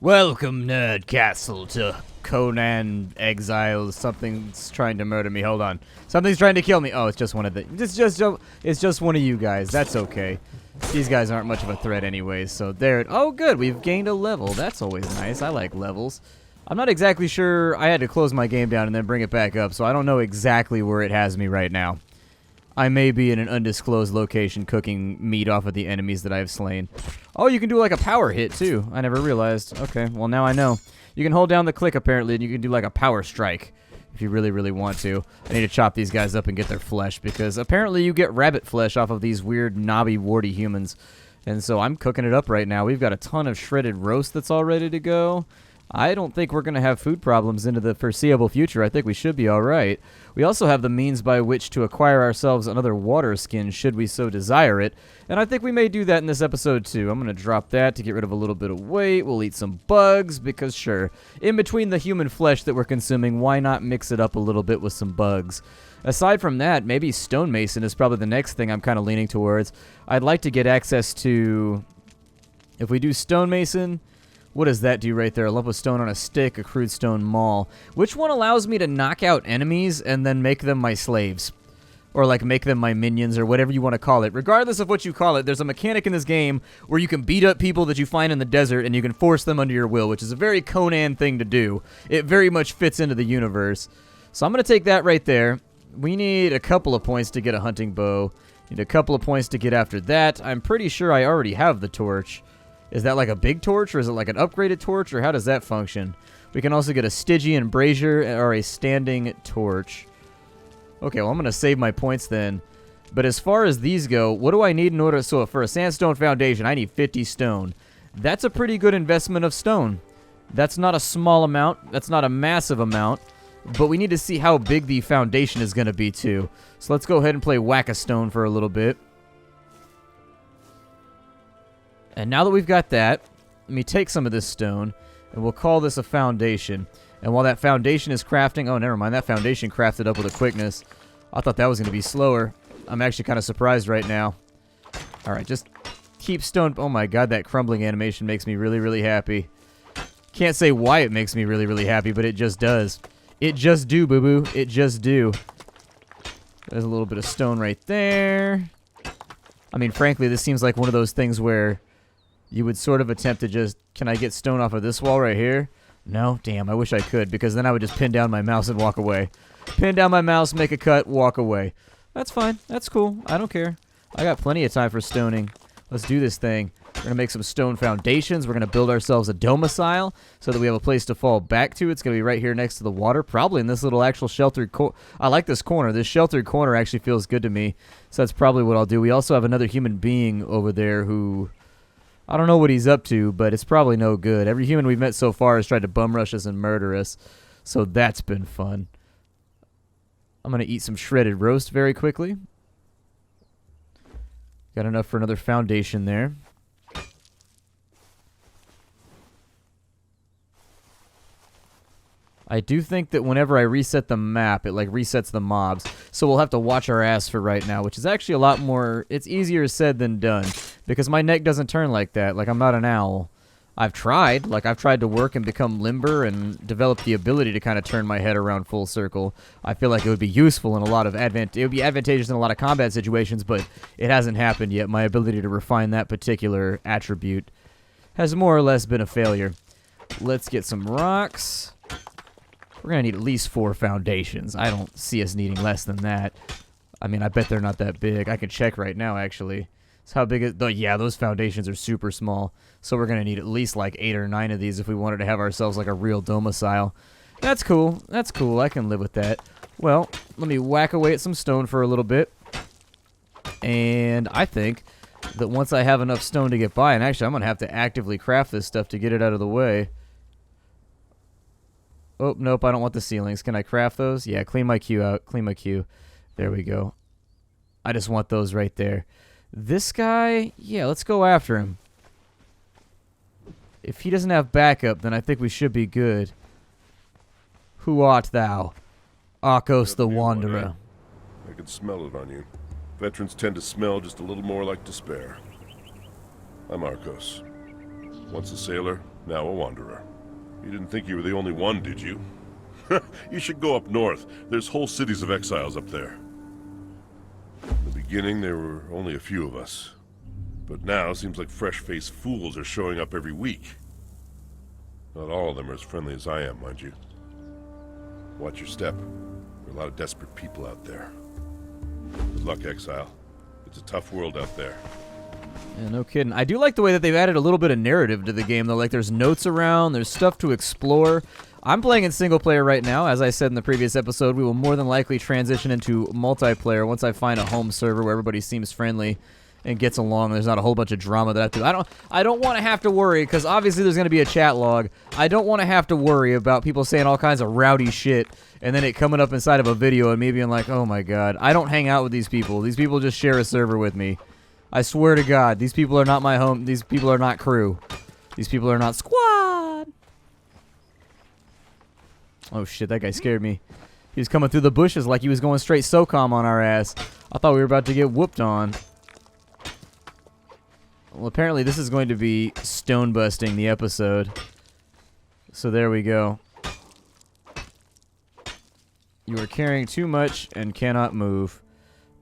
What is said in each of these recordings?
Welcome, Nerd Castle, to Conan Exiles. Something's trying to murder me. Hold on. Something's trying to kill me. Oh, it's just one of the... It's just one of you guys. That's okay. These guys aren't much of a threat anyways, so there... Oh, good. We've gained a level. That's always nice. I like levels. I'm not exactly sure... I had to close my game down and then bring it back up, so I don't know exactly where it has me right now. I may be in an undisclosed location cooking meat off of the enemies that I've slain. Oh, you can do like a power hit too. I never realized. Okay, well now I know. You can hold down the click apparently and you can do like a power strike if you really, really want to. I need to chop these guys up and get their flesh because apparently you get rabbit flesh off of these weird knobby warty humans. And so I'm cooking it up right now. We've got a ton of shredded roast that's all ready to go. I don't think we're going to have food problems into the foreseeable future. I think we should be all right. We also have the means by which to acquire ourselves another water skin should we so desire it. And I think we may do that in this episode too. I'm going to drop that to get rid of a little bit of weight. We'll eat some bugs because sure, in between the human flesh that we're consuming, why not mix it up a little bit with some bugs? Aside from that, maybe stonemason is probably the next thing I'm kind of leaning towards. I'd like to get access to... If we do stonemason... What does that do right there? A lump of stone on a stick, a crude stone maul. Which one allows me to knock out enemies and then make them my slaves? Or like make them my minions or whatever you want to call it. Regardless of what you call it, there's a mechanic in this game where you can beat up people that you find in the desert and you can force them under your will, which is a very Conan thing to do. It very much fits into the universe. So I'm going to take that right there. We need a couple of points to get a hunting bow. Need a couple of points to get after that. I'm pretty sure I already have the torch. Is that like a big torch, or is it like an upgraded torch, or how does that function? We can also get a Stygian brazier or a standing torch. Okay, well, I'm going to save my points then. But as far as these go, what do I need in order... So for a sandstone foundation, I need 50 stone. That's a pretty good investment of stone. That's not a small amount. That's not a massive amount. But we need to see how big the foundation is going to be, too. So let's go ahead and play Whack-A-Stone for a little bit. And now that we've got that, let me take some of this stone, and we'll call this a foundation. And while that foundation is crafting... Oh, never mind. That foundation crafted up with a quickness. I thought that was going to be slower. I'm actually kind of surprised right now. All right, just keep stone... Oh, my God, that crumbling animation makes me really, really happy. Can't say why it makes me really, really happy, but it just does. It just do, boo-boo. It just do. There's a little bit of stone right there. I mean, frankly, this seems like one of those things where... You would sort of attempt to just, can I get stone off of this wall right here? No? Damn, I wish I could, because then I would just pin down my mouse and walk away. Pin down my mouse, make a cut, walk away. That's fine. That's cool. I don't care. I got plenty of time for stoning. Let's do this thing. We're going to make some stone foundations. We're going to build ourselves a domicile so that we have a place to fall back to. It's going to be right here next to the water, probably in this little actual sheltered corner. I like this corner. This sheltered corner actually feels good to me, so that's probably what I'll do. We also have another human being over there who... I don't know what he's up to, but it's probably no good. Every human we've met so far has tried to bum rush us and murder us, so that's been fun. I'm going to eat some shredded roast very quickly. Got enough for another foundation there. I do think that whenever I reset the map, it like resets the mobs. So we'll have to watch our ass for right now, which is actually a lot more... It's easier said than done. Because my neck doesn't turn like that. Like, I'm not an owl. I've tried. Like, I've tried to work and become limber and develop the ability to kind of turn my head around full circle. I feel like it would be useful in a lot of... It would be advantageous in a lot of combat situations, but it hasn't happened yet. My ability to refine that particular attribute has more or less been a failure. Let's get some rocks... We're going to need at least 4 foundations. I don't see us needing less than that. I mean, I bet they're not that big. I can check right now, actually. So how big is... Oh, yeah, those foundations are super small. So we're going to need at least like 8 or 9 of these if we wanted to have ourselves like a real domicile. That's cool. That's cool. I can live with that. Well, let me whack away at some stone for a little bit. And I think that once I have enough stone to get by... And actually, I'm going to have to actively craft this stuff to get it out of the way. Oh, nope, I don't want the ceilings. Can I craft those? Yeah, clean my queue out. Clean my queue. There we go. I just want those right there. This guy, yeah, let's go after him. If he doesn't have backup, then I think we should be good. Who art thou? Arcos the Wanderer. I can smell it on you. Veterans tend to smell just a little more like despair. I'm Arcos. Once a sailor, now a wanderer. You didn't think you were the only one, did you? You should go up north. There's whole cities of exiles up there. In the beginning, there were only a few of us. But now, it seems like fresh-faced fools are showing up every week. Not all of them are as friendly as I am, mind you. Watch your step. There are a lot of desperate people out there. Good luck, Exile. It's a tough world out there. Yeah, no kidding. I do like the way that they've added a little bit of narrative to the game, though. Like, there's notes around, there's stuff to explore. I'm playing in single player right now. As I said in the previous episode, we will more than likely transition into multiplayer once I find a home server where everybody seems friendly and gets along. There's not a whole bunch of drama that I have to. I don't want to have to worry, because obviously there's going to be a chat log. I don't want to have to worry about people saying all kinds of rowdy shit and then it coming up inside of a video and me being like, oh my god, I don't hang out with these people. These people just share a server with me. I swear to God, these people are not my home. These people are not crew. These people are not squad. Oh shit, that guy scared me. He was coming through the bushes like he was going straight SOCOM on our ass. I thought we were about to get whooped on. Well, apparently this is going to be stone busting the episode. So there we go. You are carrying too much and cannot move.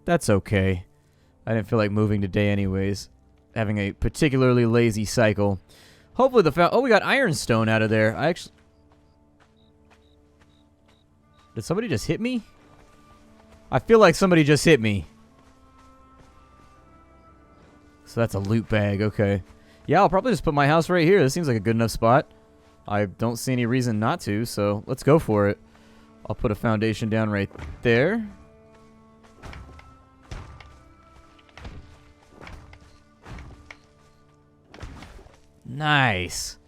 That's okay. I didn't feel like moving today anyways. Having a particularly lazy cycle. Hopefully the oh, we got ironstone out of there. I actually... Did somebody just hit me? I feel like somebody just hit me. So that's a loot bag, okay. Yeah, I'll probably just put my house right here. This seems like a good enough spot. I don't see any reason not to, so let's go for it. I'll put a foundation down right there. Nice.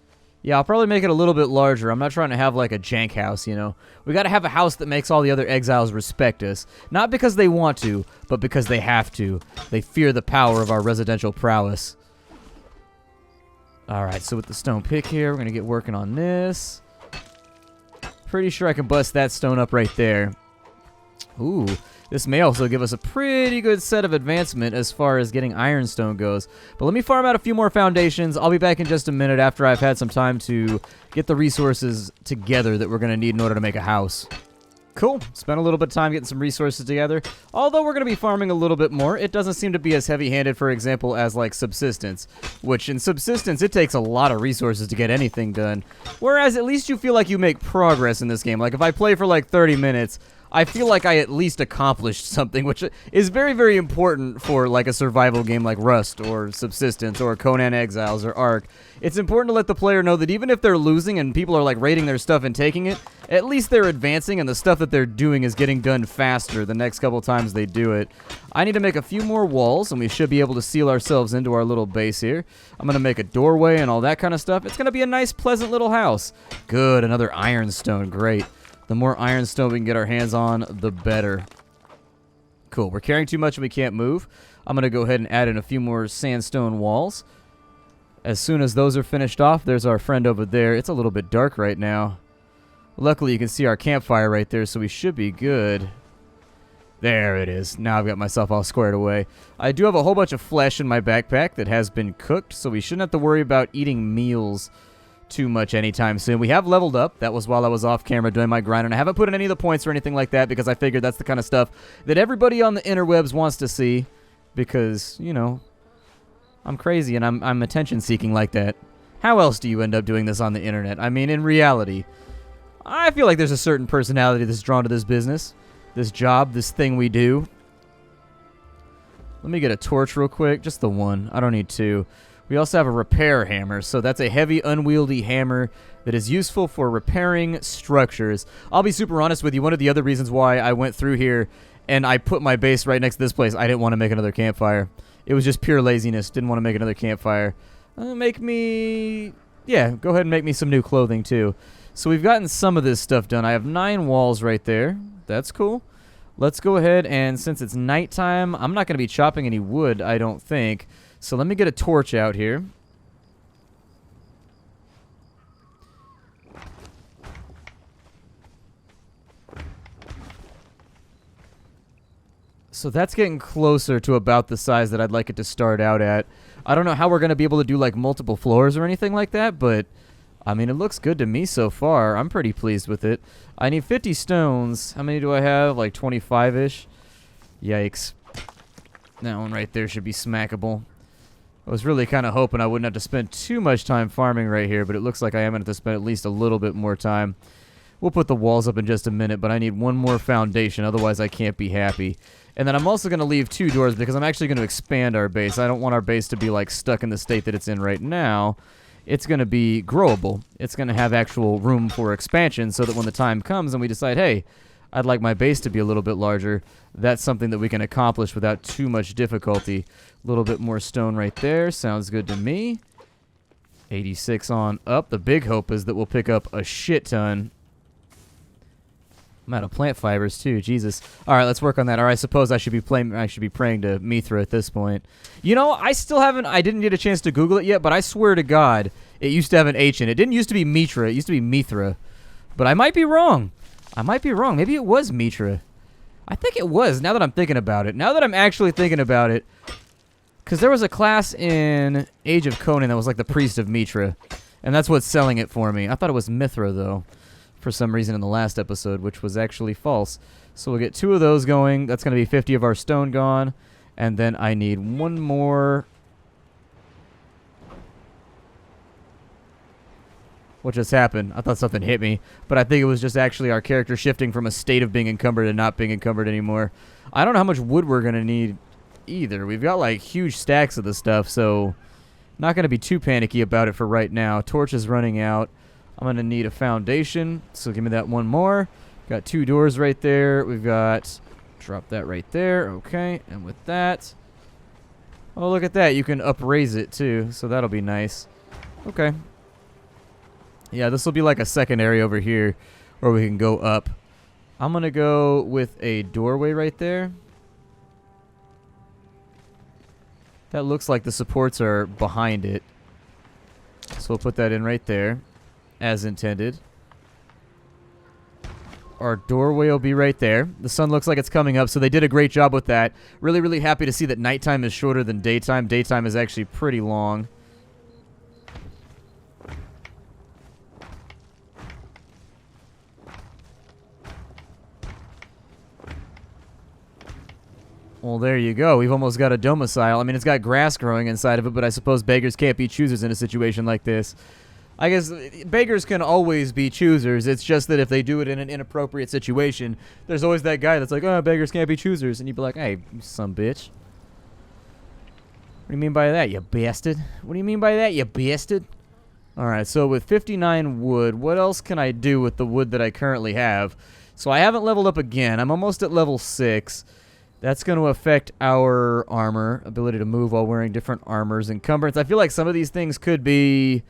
Yeah, I'll probably make it a little bit larger. I'm not trying to have like a jank house, you know. We gotta have a house that makes all the other exiles respect us. Not because they want to, but because they have to. They fear the power of our residential prowess. Alright, so with the stone pick here, we're gonna get working on this. Pretty sure I can bust that stone up right there. Ooh. This may also give us a pretty good set of advancement as far as getting ironstone goes. But let me farm out a few more foundations. I'll be back in just a minute after I've had some time to get the resources together that we're going to need in order to make a house. Cool. Spent a little bit of time getting some resources together. Although we're going to be farming a little bit more, it doesn't seem to be as heavy-handed, for example, as like subsistence. Which in subsistence, it takes a lot of resources to get anything done. Whereas at least you feel like you make progress in this game. Like if I play for like 30 minutes... I feel like I at least accomplished something, which is very, very important for like a survival game like Rust or Subsistence or Conan Exiles or Ark. It's important to let the player know that even if they're losing and people are like raiding their stuff and taking it, at least they're advancing and the stuff that they're doing is getting done faster the next couple times they do it. I need to make a few more walls and we should be able to seal ourselves into our little base here. I'm going to make a doorway and all that kind of stuff. It's going to be a nice, pleasant little house. Good, another ironstone, great. The more ironstone we can get our hands on, the better. Cool. We're carrying too much and we can't move. I'm going to go ahead and add in a few more sandstone walls. As soon as those are finished off, there's our friend over there. It's a little bit dark right now. Luckily, you can see our campfire right there, so we should be good. There it is. Now I've got myself all squared away. I do have a whole bunch of flesh in my backpack that has been cooked, so we shouldn't have to worry about eating meals too much anytime soon. We have leveled up. That was while I was off camera doing my grind, and I haven't put in any of the points or anything like that because I figured that's the kind of stuff that everybody on the interwebs wants to see because, you know, I'm crazy and I'm attention seeking like that. How else do you end up doing this on the internet? I mean, in reality, I feel like there's a certain personality that's drawn to this business, this job, this thing we do. Let me get a torch real quick, just the one. I don't need two. We also have a repair hammer, so that's a heavy, unwieldy hammer that is useful for repairing structures. I'll be super honest with you, one of the other reasons why I went through here and I put my base right next to this place, I didn't want to make another campfire. It was just pure laziness. Didn't want to make another campfire. Make me... Yeah, go ahead and make me some new clothing, too. So we've gotten some of this stuff done. I have 9 walls right there. That's cool. Let's go ahead and, since it's nighttime, I'm not going to be chopping any wood, I don't think. So let me get a torch out here. So that's getting closer to about the size that I'd like it to start out at. I don't know how we're going to be able to do like multiple floors or anything like that, but I mean, it looks good to me so far. I'm pretty pleased with it. I need 50 stones. How many do I have? Like 25-ish? Yikes. That one right there should be smackable. I was really kind of hoping I wouldn't have to spend too much time farming right here, but it looks like I am going to have to spend at least a little bit more time. We'll put the walls up in just a minute, but I need one more foundation, otherwise I can't be happy. And then I'm also going to leave 2 doors because I'm actually going to expand our base. I don't want our base to be like stuck in the state that it's in right now. It's going to be growable. It's going to have actual room for expansion so that when the time comes and we decide, hey, I'd like my base to be a little bit larger, that's something that we can accomplish without too much difficulty. A little bit more stone right there. Sounds good to me. 86 on up. The big hope is that we'll pick up a shit ton. I'm out of plant fibers too. Jesus. All right, let's work on that. Or I suppose I should be praying to Mithra at this point. You know, I didn't get a chance to Google it yet, but I swear to God, it used to have an H in it. It didn't used to be Mitra. It used to be Mithra. But I might be wrong. Maybe it was Mitra. I think it was, now that I'm thinking about it. Now that I'm actually thinking about it. Because there was a class in Age of Conan that was like the priest of Mitra. And that's what's selling it for me. I thought it was Mithra, though, for some reason in the last episode, which was actually false. So we'll get 2 of those going. That's going to be 50 of our stone gone. And then I need 1 more. What just happened? I thought something hit me. But I think it was just actually our character shifting from a state of being encumbered to not being encumbered anymore. I don't know how much wood we're going to need either. We've got like huge stacks of the stuff, so not going to be too panicky about it for right now. Torch is running out. I'm going to need a foundation, so give me that 1 more. Got 2 doors right there. We've got, drop that right there. Okay, and with that, oh, look at that. You can upraise it too, so that'll be nice. Okay. Yeah, this will be like a second area over here where we can go up. I'm going to go with a doorway right there. That looks like the supports are behind it. So we'll put that in right there, as intended. Our doorway will be right there. The sun looks like it's coming up, so they did a great job with that. Really, really happy to see that nighttime is shorter than daytime. Daytime is actually pretty long. Well, there you go. We've almost got a domicile. I mean, it's got grass growing inside of it, but I suppose beggars can't be choosers in a situation like this. I guess beggars can always be choosers. It's just that if they do it in an inappropriate situation, there's always that guy that's like, oh, beggars can't be choosers. And you'd be like, hey, you some bitch. What do you mean by that, you bastard? What do you mean by that, you bastard? All right, so with 59 wood, what else can I do with the wood that I currently have? So I haven't leveled up again. I'm almost at level 6. That's going to affect our armor, ability to move while wearing different armors. Encumbrance, I feel like some of these things could be...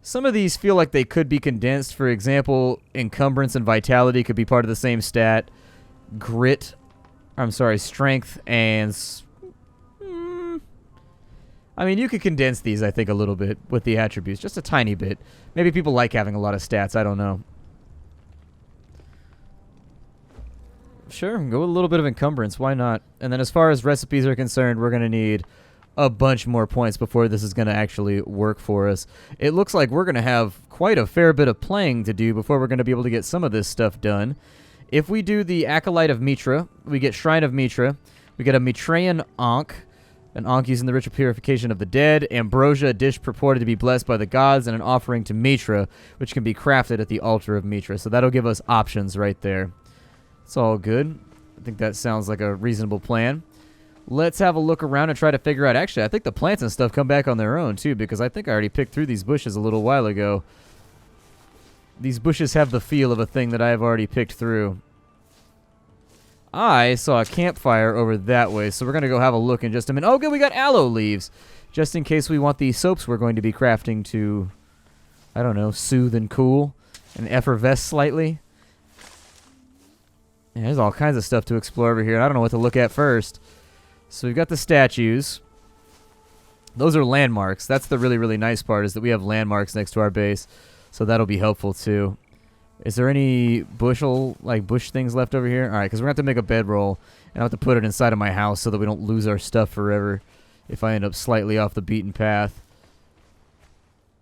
Some of these feel like they could be condensed. For example, encumbrance and vitality could be part of the same stat. Strength and... I mean, you could condense these, I think, a little bit with the attributes. Just a tiny bit. Maybe people like having a lot of stats. I don't know. Sure, go with a little bit of encumbrance. Why not? And then as far as recipes are concerned, we're going to need a bunch more points before this is going to actually work for us. It looks like we're going to have quite a fair bit of playing to do before we're going to be able to get some of this stuff done. If we do the Acolyte of Mitra, we get Shrine of Mitra. We get a Mitraean Ankh, an Ankh using the ritual purification of the dead. Ambrosia, a dish purported to be blessed by the gods, and an offering to Mitra, which can be crafted at the altar of Mitra. So that'll give us options right there. It's all good. I think that sounds like a reasonable plan. Let's have a look around and try to figure out... Actually, I think the plants and stuff come back on their own, too, because I think I already picked through these bushes a little while ago. These bushes have the feel of a thing that I have already picked through. I saw a campfire over that way, so we're going to go have a look in just a minute. Oh, good, we got aloe leaves, just in case we want the soaps we're going to be crafting to, I don't know, soothe and cool and effervesce slightly. Yeah, there's all kinds of stuff to explore over here. I don't know what to look at first. So we've got the statues. Those are landmarks. That's the really, really nice part, is that we have landmarks next to our base. So that'll be helpful, too. Is there any bush things left over here? All right, because we're going to have to make a bedroll. And I'll have to put it inside of my house so that we don't lose our stuff forever if I end up slightly off the beaten path.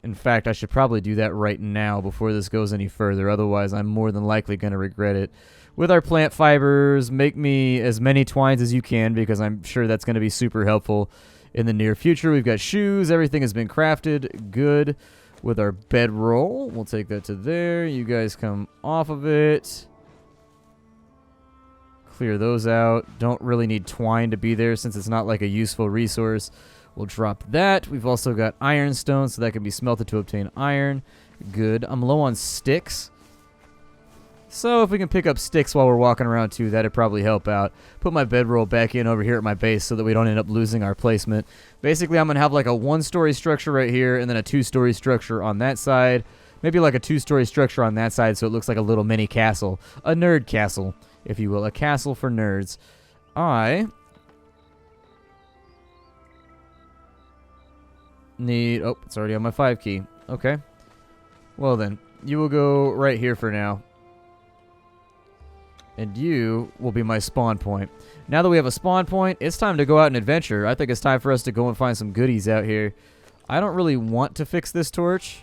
In fact, I should probably do that right now before this goes any further. Otherwise, I'm more than likely going to regret it. With our plant fibers, make me as many twines as you can because I'm sure that's going to be super helpful in the near future. We've got shoes. Everything has been crafted. Good. With our bedroll, we'll take that to there. You guys come off of it. Clear those out. Don't really need twine to be there since it's not like a useful resource. We'll drop that. We've also got ironstone, so that can be smelted to obtain iron. Good. I'm low on sticks. So if we can pick up sticks while we're walking around too, that'd probably help out. Put my bedroll back in over here at my base so that we don't end up losing our placement. Basically, I'm going to have like a 1-story structure right here and then a 2-story structure on that side. Maybe like a 2-story structure on that side so it looks like a little mini castle. A nerd castle, if you will. A castle for nerds. I need... Oh, it's already on my 5 key. Okay. Well then, you will go right here for now. And you will be my spawn point. Now that we have a spawn point, it's time to go out and adventure. I think it's time for us to go and find some goodies out here. I don't really want to fix this torch.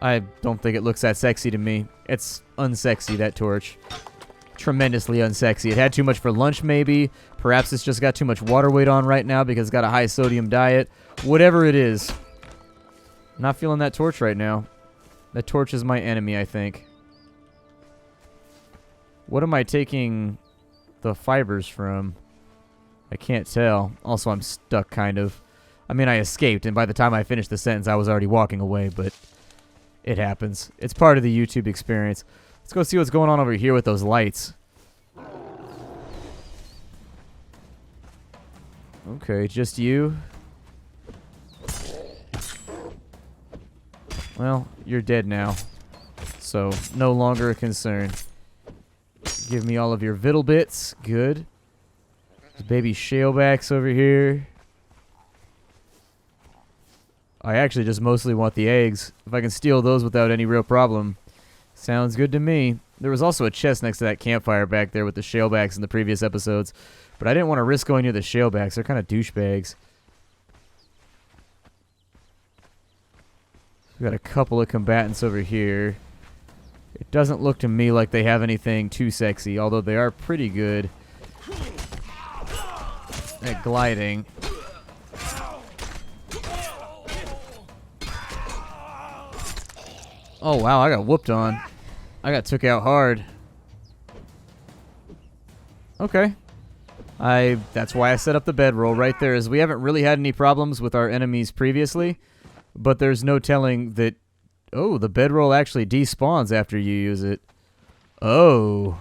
I don't think it looks that sexy to me. It's unsexy, that torch. Tremendously unsexy. It had too much for lunch, maybe. Perhaps it's just got too much water weight on right now because it's got a high sodium diet. Whatever it is. I'm not feeling that torch right now. That torch is my enemy, I think. What am I taking the fibers from? I can't tell. Also, I'm stuck, kind of. I mean, I escaped, and by the time I finished the sentence, I was already walking away, but it happens. It's part of the YouTube experience. Let's go see what's going on over here with those lights. Okay, just you. Well, you're dead now, so no longer a concern. Give me all of your vittle bits. Good. There's baby shalebacks over here. I actually just mostly want the eggs. If I can steal those without any real problem, sounds good to me. There was also a chest next to that campfire back there with the shalebacks in the previous episodes, but I didn't want to risk going near the shalebacks. They're kind of douchebags. We've got a couple of combatants over here. It doesn't look to me like they have anything too sexy, although they are pretty good at gliding. Oh wow, I got whooped on. I got took out hard. Okay. That's why I set up the bedroll right there, is we haven't really had any problems with our enemies previously. But there's no telling that... Oh, the bedroll actually despawns after you use it. Oh.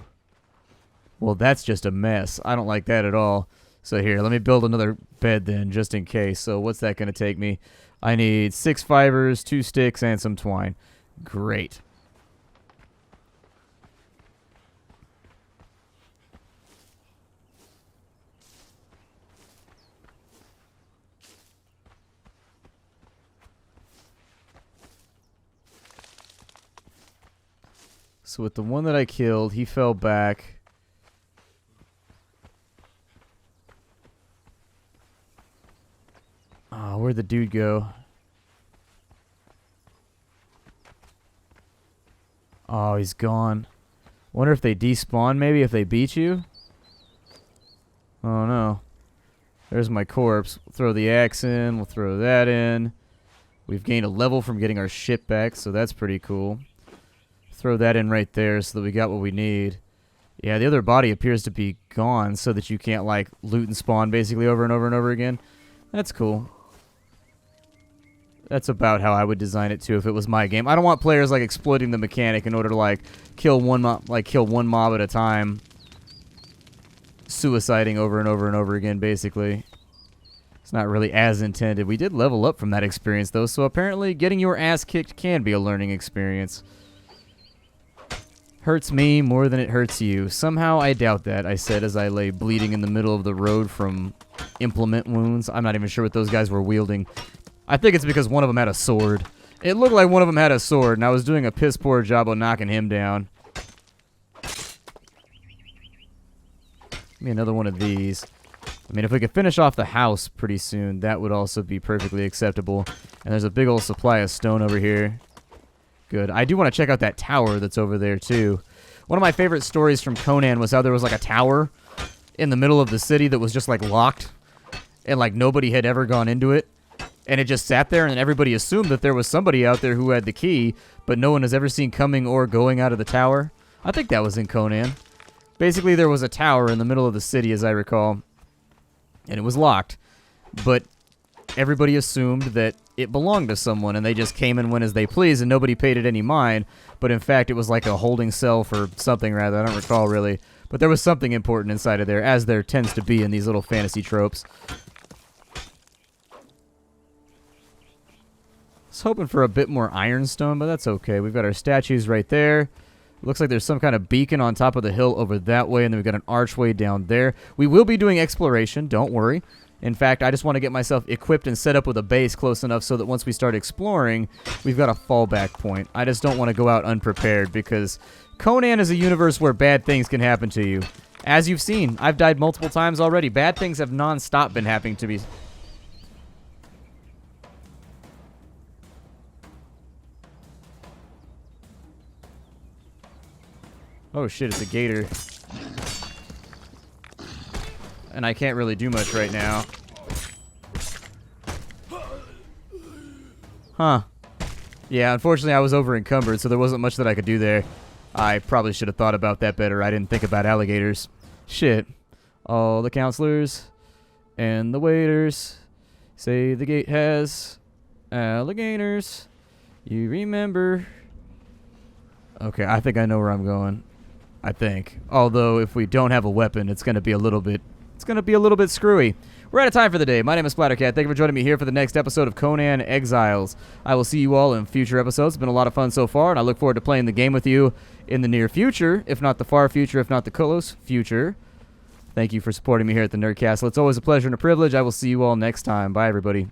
Well, that's just a mess. I don't like that at all. So here, let me build another bed then, just in case. So what's that going to take me? I need 6 fibers, 2 sticks, and some twine. Great. So with the one that I killed, he fell back. Oh, where'd the dude go? Oh, he's gone. Wonder if they despawn maybe if they beat you? Oh no. There's my corpse. We'll throw the axe in. We'll throw that in. We've gained a level from getting our ship back, so that's pretty cool. Throw that in right there so that we got what we need. Yeah, the other body appears to be gone so that you can't, like, loot and spawn basically over and over and over again. That's cool. That's about how I would design it, too, if it was my game. I don't want players, like, exploiting the mechanic in order to, like, kill one mob at a time. Suiciding over and over and over again, basically. It's not really as intended. We did level up from that experience, though, so apparently getting your ass kicked can be a learning experience. Hurts me more than it hurts you. Somehow I doubt that, I said as I lay bleeding in the middle of the road from implement wounds. I'm not even sure what those guys were wielding. I think it's because one of them had a sword. It looked like one of them had a sword, and I was doing a piss poor job of knocking him down. Give me another one of these. I mean, if we could finish off the house pretty soon, that would also be perfectly acceptable. And there's a big old supply of stone over here. Good. I do want to check out that tower that's over there, too. One of my favorite stories from Conan was how there was, like, a tower in the middle of the city that was just, like, locked. And, like, nobody had ever gone into it. And it just sat there, and everybody assumed that there was somebody out there who had the key, but no one has ever seen coming or going out of the tower. I think that was in Conan. Basically, there was a tower in the middle of the city, as I recall. And it was locked, but everybody assumed that it belonged to someone, and they just came and went as they pleased, and nobody paid it any mind. But in fact, it was like a holding cell for something rather. I don't recall really, but there was something important inside of there, as there tends to be in these little fantasy tropes. I was hoping for a bit more ironstone, but that's okay. We've got our statues right there. Looks like there's some kind of beacon on top of the hill over that way, and then we've got an archway down there. We will be doing exploration, don't worry. In fact, I just want to get myself equipped and set up with a base close enough so that once we start exploring, we've got a fallback point. I just don't want to go out unprepared, because Conan is a universe where bad things can happen to you. As you've seen, I've died multiple times already. Bad things have non-stop been happening to me. Oh shit, it's a gator. And I can't really do much right now. Huh. Yeah, unfortunately I was over encumbered, so there wasn't much that I could do there. I probably should have thought about that better. I didn't think about alligators. Shit. All the counselors and the waiters say the gate has alligators. You remember. Okay, I think I know where I'm going. I think. Although if we don't have a weapon, it's going to be a little bit screwy. We're out of time for the day. My name is Splattercat. Thank you for joining me here for the next episode of Conan Exiles. I will see you all in future episodes. It's been a lot of fun so far, and I look forward to playing the game with you in the near future, if not the far future, if not the close future. Thank you for supporting me here at the Nerd Castle. It's always a pleasure and a privilege. I will see you all next time. Bye, everybody.